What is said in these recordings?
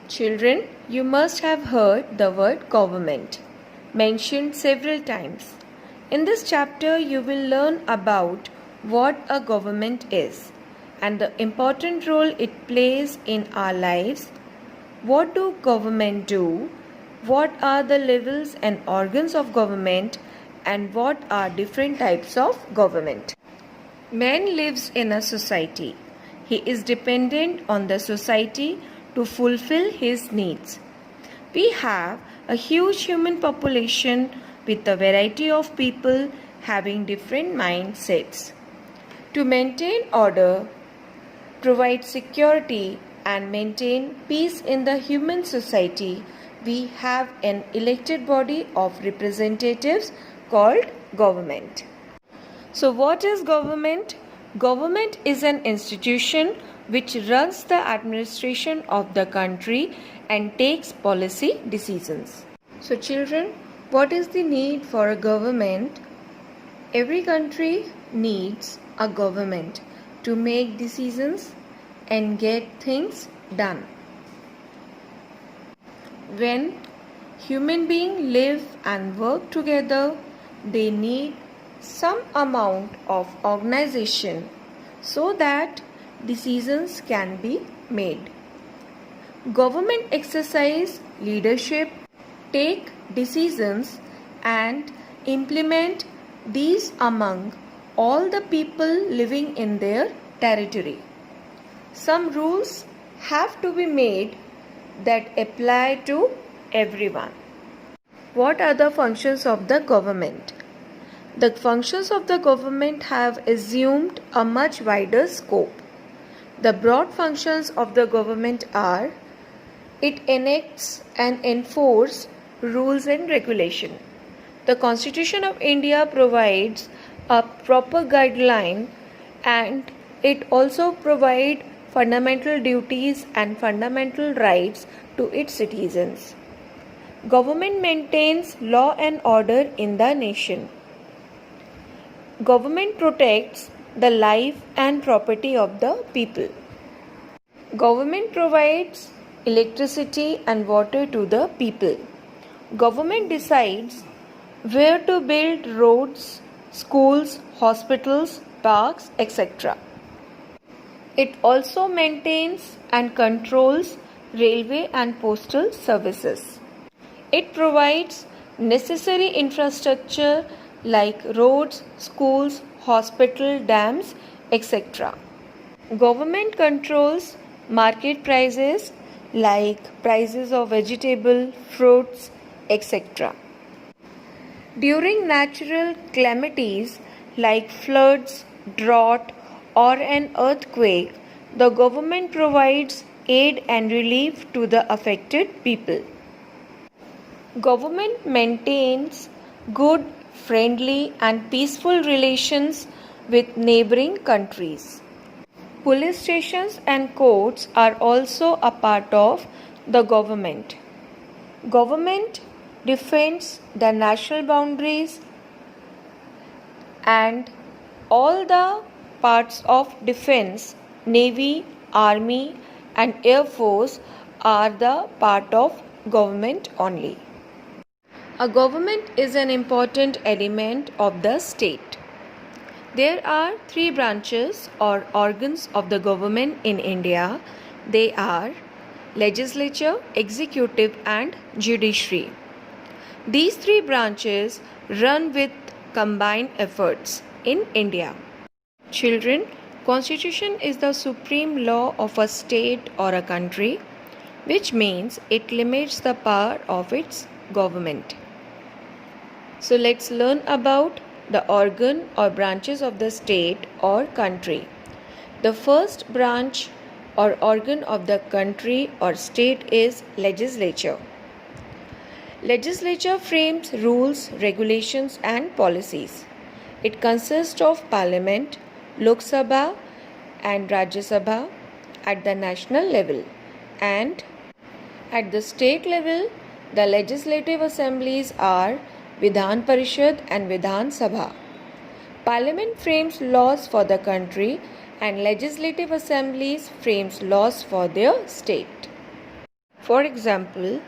Children, you must have heard the word government mentioned several times. In this chapter, you will learn about what a government is and the important role it plays in our lives. What do government do? What are the levels and organs of government? And what are different types of government? Man lives in a society. He is dependent on the society to fulfill his needs. We have a huge human population with a variety of people having different mindsets. To maintain order, provide security, and maintain peace in the human society, we have an elected body of representatives called government. So, what is government? Government is an institution which runs the administration of the country and takes policy decisions. So, children, what is the need for a government? Every country needs a government to make decisions and get things done. When human beings live and work together, they need some amount of organization so that decisions can be made. Government exercise leadership, take decisions and implement these among all the people living in their territory. Some rules have to be made that apply to everyone. What are the functions of the government? The functions of the government have assumed a much wider scope. The broad functions of the government are: it enacts and enforces rules and regulation. The Constitution of India provides a proper guideline and it also provides fundamental duties and fundamental rights to its citizens. Government maintains law and order in the nation. Government protects the life and property of the people. Government provides electricity and water to the people. Government decides where to build roads, schools, hospitals, parks, etc. It also maintains and controls railway and postal services. It provides necessary infrastructure like roads, schools, hospital, dams, etc. Government controls market prices like prices of vegetable, fruits, etc. During natural calamities like floods, drought, or an earthquake, the government provides aid and relief to the affected people. Government maintains good, friendly, and peaceful relations with neighboring countries. Police stations and courts are also a part of the government. Government defends the national boundaries and all the parts of defense, navy, army and air force are the part of government only. A government is an important element of the state. There are three branches or organs of the government in India. They are legislature, executive and judiciary. These three branches run with combined efforts in India. Children, Constitution is the supreme law of a state or a country, which means it limits the power of its government. So let's learn about the organ or branches of the state or country. The first branch or organ of the country or state is legislature. Legislature frames rules, regulations and policies. It consists of Parliament, Lok Sabha and Rajya Sabha at the national level, and at the state level the legislative assemblies are Vidhan Parishad and Vidhan Sabha. Parliament frames laws for the country and legislative assemblies frames laws for their state. For example,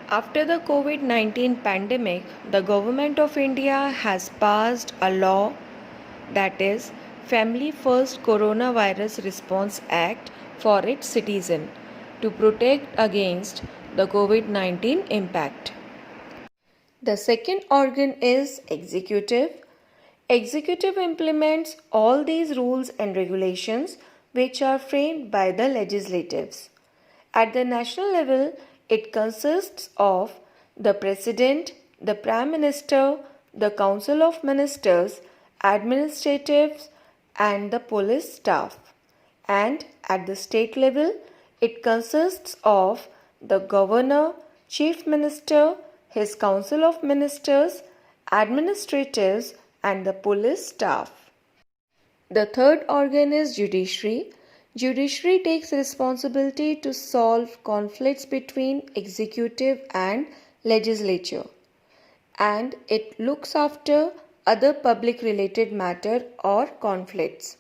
after the COVID-19 pandemic, the Government of India has passed a law, that is Family First Coronavirus Response Act, for its citizens to protect against the COVID-19 impact. The second organ is executive. Executive implements all these rules and regulations which are framed by the legislatives. At the national level, it consists of the President, the Prime Minister, the Council of Ministers, administratives, and the police staff. And at the state level, it consists of the Governor, Chief Minister, his Council of Ministers, administratives, and the police staff. The third organ is judiciary. Judiciary takes responsibility to solve conflicts between executive and legislature, and it looks after other public related matter or conflicts.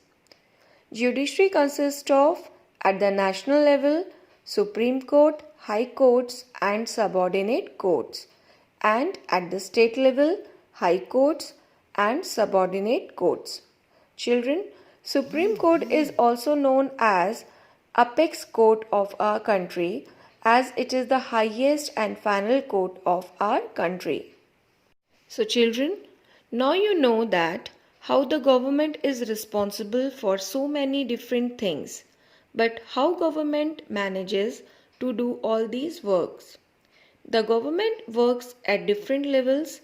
Judiciary consists of, at the national level, Supreme Court, High Courts and subordinate courts, and at the state level, High Courts and subordinate courts. Children, Supreme Court is also known as apex court of our country, as it is the highest and final court of our country. So children, now you know that how the government is responsible for so many different things. But how government manages to do all these works? The government works at different levels,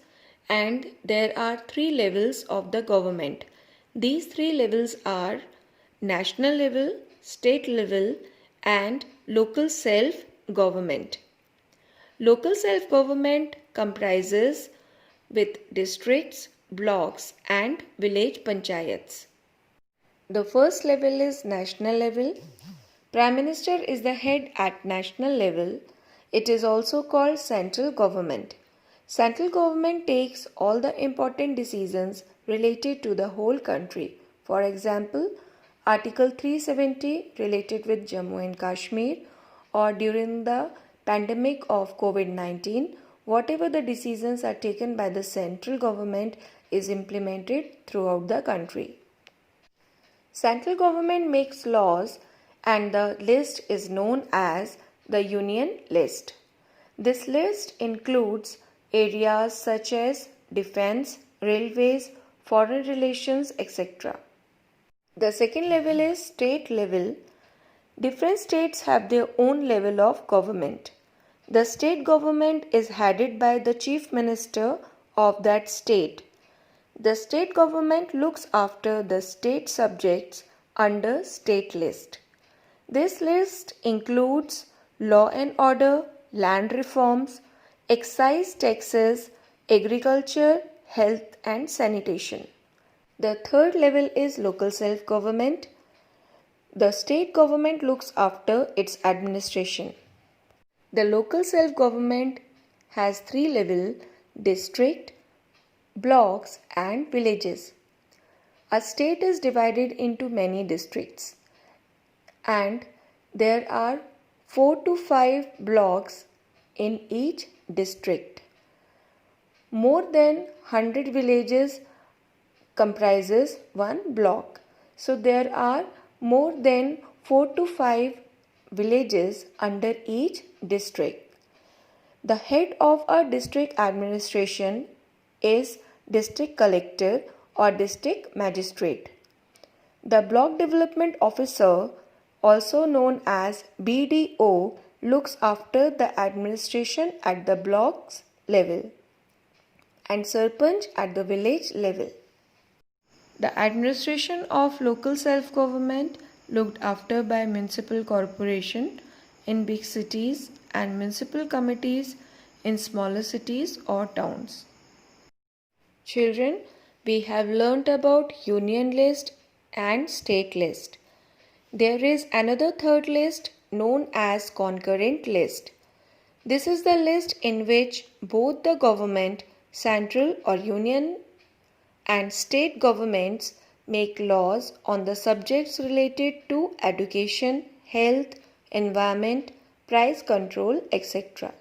and there are 3 levels of the government. These 3 levels are national level, state level, and local self-government. Local self-government comprises with districts, blocks, and village panchayats. The first level is national level. Prime Minister is the head at national level. It is also called central government. Central government takes all the important decisions related to the whole country. For example, Article 370 related with Jammu and Kashmir, or during the pandemic of COVID-19, whatever the decisions are taken by the central government is implemented throughout the country. Central government makes laws, and the list is known as the Union List. This list includes areas such as defense, railways, foreign relations, etc. The second level is state level. Different states have their own level of government. The state government is headed by the chief minister of that state. The state government looks after the state subjects under state list. This list includes law and order, land reforms, excise taxes, agriculture, health and sanitation. The third level is local self-government. The state government looks after its administration. The local self-government has 3 levels: district, blocks and villages. A state is divided into many districts, and there are 4 to 5 blocks in each district. More than 100 villages comprises one block. So there are more than 4 to 5 villages under each district. The head of a district administration is district collector or district magistrate. The block development officer, also known as BDO, looks after the administration at the blocks level, and Sarpanch at the village level. The administration of local self-government looked after by municipal corporation in big cities and municipal committees in smaller cities or towns. Children, we have learnt about union list and state list. There is another third list known as concurrent list. This is the list in which both the government, central or union, and state governments make laws on the subjects related to education, health, environment, price control, etc.